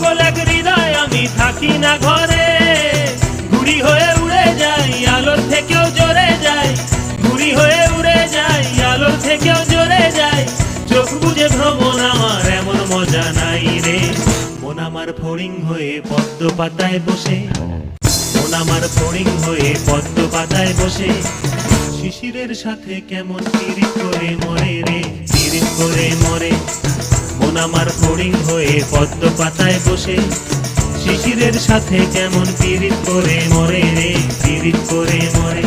পাগল এক হৃদয় আমি থাকি না ঘরে, ঘুড়ি হয়ে উড়ে যাই আলোর থেকেও জোরে যাই, ঘুড়ি হয়ে উড়ে যাই আলোর থেকেও জোরে যাই। চোখ বুঝে ভ্রমণ আমার এমন মজা নাই রে, মন আমার ফড়িং হয়ে পদ্ম পাতায় বসে, মন আমার ফড়িং হয়ে পদ্ম পাতায় বসে, শিশিরের সাথে কেমন পিরিত করে মরে রে, পিরিত করে মরে। মন আমার ফড়িং হয়ে পদ্ম পাতায় বসে, শিশিরের সাথে কেমন পিরিত করে মরে রে, পিরিত করে মরে।